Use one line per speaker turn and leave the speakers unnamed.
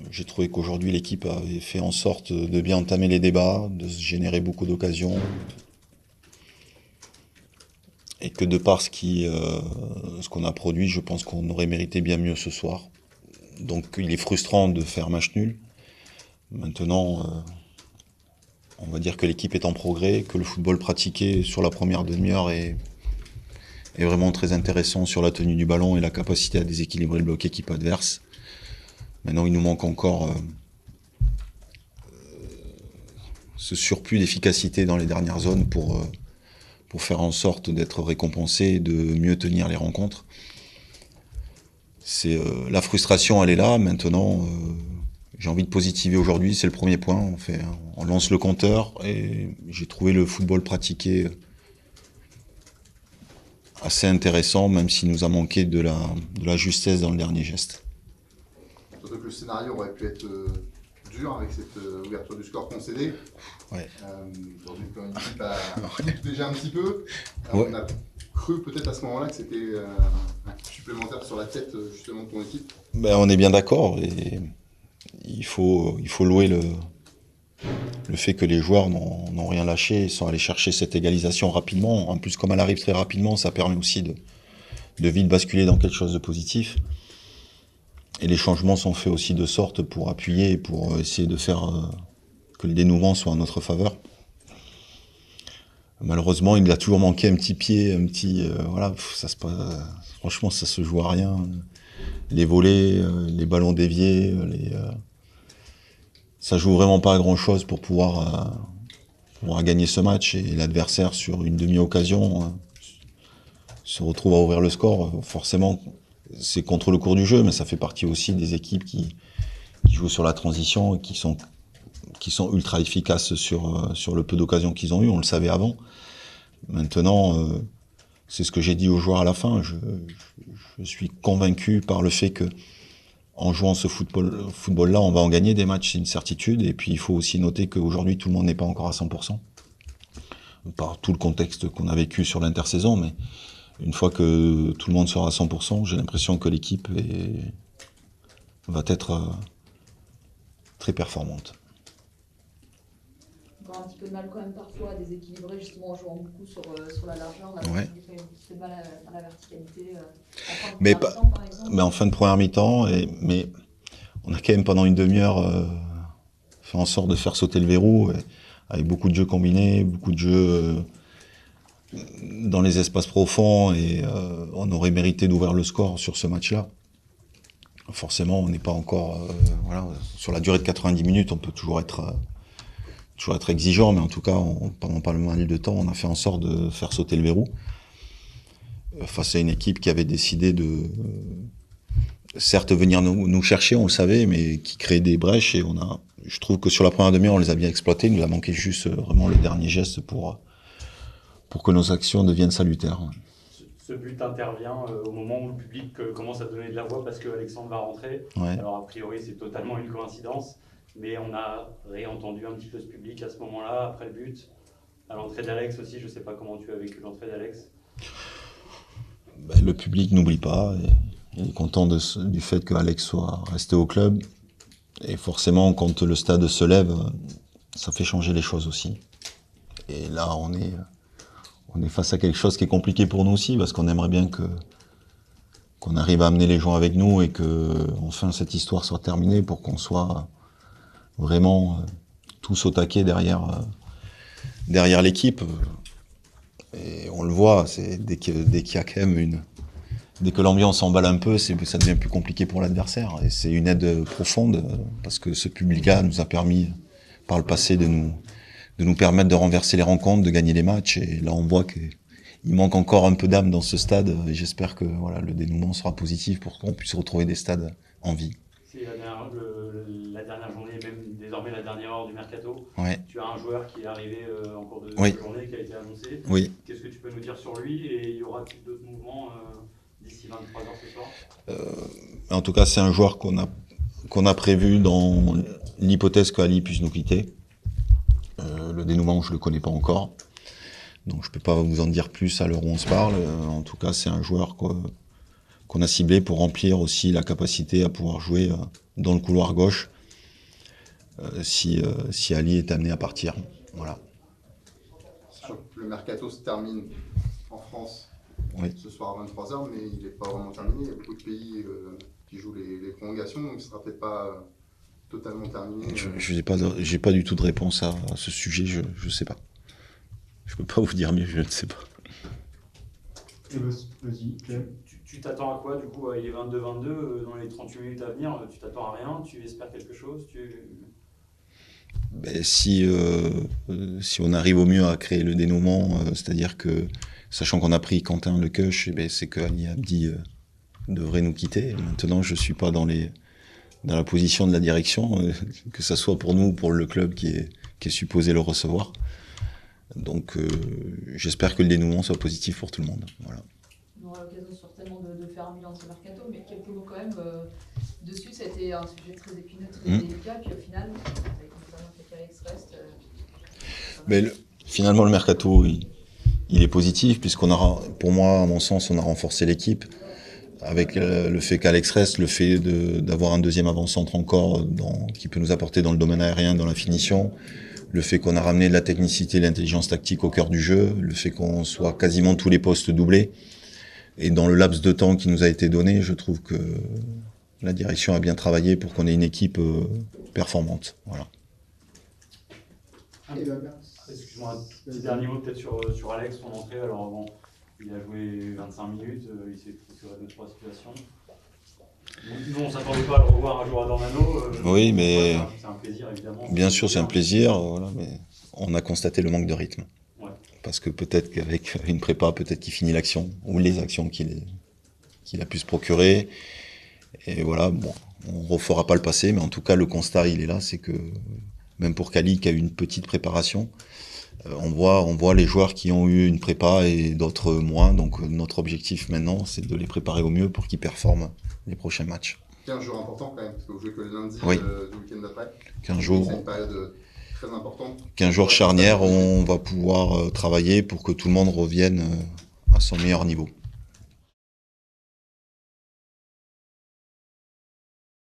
J'ai trouvé qu'aujourd'hui l'équipe avait fait en sorte de bien entamer les débats, de se générer beaucoup d'occasions, et que de par ce qu'on a produit, je pense qu'on aurait mérité bien mieux ce soir. Donc il est frustrant de faire match nul. Maintenant, on va dire que l'équipe est en progrès, que le football pratiqué sur la première demi-heure est vraiment très intéressant sur la tenue du ballon et la capacité à déséquilibrer le bloc équipe adverse. Maintenant, il nous manque encore ce surplus d'efficacité dans les dernières zones pour faire en sorte d'être récompensé et de mieux tenir les rencontres. La frustration, elle est là. Maintenant, j'ai envie de positiver aujourd'hui. C'est le premier point. On lance le compteur et j'ai trouvé le football pratiqué assez intéressant, même s'il nous a manqué de la justesse dans le dernier geste.
Surtout que le scénario aurait pu être dur avec cette ouverture du score concédée.
Ouais.
Aujourd'hui, quand l'équipe a doute déjà un petit peu,
Ouais.
on a cru peut-être à ce moment-là que c'était un coup supplémentaire sur la tête justement de ton équipe.
Ben, on est bien d'accord et il faut louer le fait que les joueurs n'ont rien lâché, ils sont allés chercher cette égalisation rapidement. En plus, comme elle arrive très rapidement, ça permet aussi de vite basculer dans quelque chose de positif. Et les changements sont faits aussi de sorte pour appuyer et pour essayer de faire que le dénouement soit en notre faveur. Malheureusement, il a toujours manqué un petit pied, voilà, franchement, ça se joue à rien. Les volets, les ballons déviés, ça joue vraiment pas à grand chose pour pouvoir gagner ce match. Et l'adversaire, sur une demi-occasion, se retrouve à ouvrir le score. Forcément, c'est contre le cours du jeu, mais ça fait partie aussi des équipes qui jouent sur la transition et qui sont ultra efficaces sur le peu d'occasions qu'ils ont eu. On le savait avant. Maintenant, c'est ce que j'ai dit aux joueurs à la fin. Je suis convaincu par le fait que en jouant ce football-là, on va en gagner des matchs, c'est une certitude. Et puis il faut aussi noter qu'aujourd'hui, tout le monde n'est pas encore à 100%. Par tout le contexte qu'on a vécu sur l'intersaison, mais une fois que tout le monde sera à 100%, j'ai l'impression que l'équipe va être très performante.
Un petit peu de mal quand même parfois à déséquilibrer justement en jouant beaucoup sur la largeur, on a
Ouais.
fait un petit peu de mal à la verticalité en fin de
Mais
première mi-temps par exemple.
Mais en fin de première mi-temps, mais on a quand même pendant une demi-heure fait en sorte de faire sauter le verrou, avec beaucoup de jeux combinés, beaucoup de jeux dans les espaces profonds, et on aurait mérité d'ouvrir le score sur ce match-là. Forcément, on n'est pas encore... voilà, sur la durée de 90 minutes, on peut toujours être exigeant, mais en tout cas, pendant pas le mal de temps, on a fait en sorte de faire sauter le verrou face à une équipe qui avait décidé de certes venir nous chercher, on le savait, mais qui créait des brèches, et je trouve que sur la première demi-heure, on les a bien exploités. Il nous a manqué juste vraiment le dernier geste pour que nos actions deviennent salutaires.
Ce but intervient au moment où le public commence à donner de la voix parce que Alexandre va rentrer.
Ouais.
Alors a priori c'est totalement une coïncidence, mais on a réentendu un petit peu ce public à ce moment-là, après le but, à l'entrée d'Alex aussi. Je ne sais pas comment tu as vécu l'entrée d'Alex.
Ben, le public n'oublie pas, il est content du fait que Alex soit resté au club, et forcément quand le stade se lève, ça fait changer les choses aussi. Et là on est face à quelque chose qui est compliqué pour nous aussi, parce qu'on aimerait bien qu'on arrive à amener les gens avec nous et que enfin cette histoire soit terminée pour qu'on soit vraiment tous au taquet derrière l'équipe. Et on le voit, dès qu'il y a quand même dès que l'ambiance s'emballe un peu, ça devient plus compliqué pour l'adversaire. Et c'est une aide profonde, parce que ce public-là nous a permis par le passé de nous permettre de renverser les rencontres, de gagner les matchs. Et là, on voit qu'il manque encore un peu d'âme dans ce stade. Et j'espère que voilà, le dénouement sera positif pour qu'on puisse retrouver des stades en vie.
C'est la dernière journée, même désormais la dernière heure du mercato.
Ouais.
Tu as un joueur qui est arrivé en cours de
Oui.
journée, qui a été annoncé.
Oui.
Qu'est-ce que tu peux nous dire sur lui, et il y aura-t-il d'autres mouvements d'ici 23h ce soir?
En tout cas, c'est un joueur qu'on a prévu dans l'hypothèse qu'Ali puisse nous quitter. Le dénouement, je le connais pas encore, donc je peux pas vous en dire plus à l'heure où on se parle. En tout cas, c'est un joueur qu'on a ciblé pour remplir aussi la capacité à pouvoir jouer dans le couloir gauche, si Ali est amené à partir. Voilà.
Sachant que le mercato se termine en France
Oui.
ce soir à 23h, mais il n'est pas vraiment terminé. Il y a beaucoup de pays qui jouent les prolongations, donc il ne sera peut-être pas totalement terminé.
Je n'ai pas du tout de réponse à ce sujet, je ne sais pas. Je peux pas vous dire mieux, je ne sais pas.
Vas-y, Clem.
Tu t'attends à quoi du coup? Il est 22-22, dans les 38 minutes à venir, tu t'attends à rien? Tu espères quelque chose?
Ben, si on arrive au mieux à créer le dénouement, c'est-à-dire que, sachant qu'on a pris Quentin Lequeuch, eh ben, c'est que Ali Abdi devrait nous quitter. Maintenant, je ne suis pas dans la position de la direction, que ce soit pour nous ou pour le club qui est supposé le recevoir. Donc j'espère que le dénouement soit positif pour tout le monde. Voilà.
On aura l'occasion certainement de faire un bilan de ce mercato, mais quelques mots quand même dessus. Ça a été un sujet très épineux, très délicat, puis au final, avec notamment fait qu'Alex reste.
Mais finalement, le mercato, il est positif, puisqu'on a, pour moi, à mon sens, on a renforcé l'équipe. Avec le fait qu'Alex reste, le fait d'avoir un deuxième avant-centre encore qui peut nous apporter dans le domaine aérien, dans la finition, le fait qu'on a ramené de la technicité et l'intelligence tactique au cœur du jeu, le fait qu'on soit quasiment tous les postes doublés. Et dans le laps de temps qui nous a été donné, je trouve que la direction a bien travaillé pour qu'on ait une équipe performante. Voilà.
Excuse-moi, un petit dernier mot peut-être sur Alex, son entrée. Alors bon, il a joué 25 minutes, il s'est procuré 2-3 situations. Nous, on ne s'attendait pas à le revoir un jour à Dornano.
Oui, mais
c'est un plaisir, évidemment.
Bien sûr, c'est un plaisir, voilà, mais on a constaté le manque de rythme.
Ouais.
Parce que peut-être qu'avec une prépa, peut-être qu'il finit l'action, ou les actions qu'il a pu se procurer. Et voilà, bon, on ne refera pas le passé, mais en tout cas, le constat, il est là, c'est que même pour Kali, qui a eu une petite préparation, on voit les joueurs qui ont eu une prépa et d'autres moins. Donc notre objectif maintenant, c'est de les préparer au mieux pour qu'ils performent les prochains matchs.
15 jours importants quand même, parce que vous jouez que le lundi
Oui.
Du week-end d'après.
15 jours.
C'est une période très importante.
15 jours charnières, on va pouvoir travailler pour que tout le monde revienne à son meilleur niveau.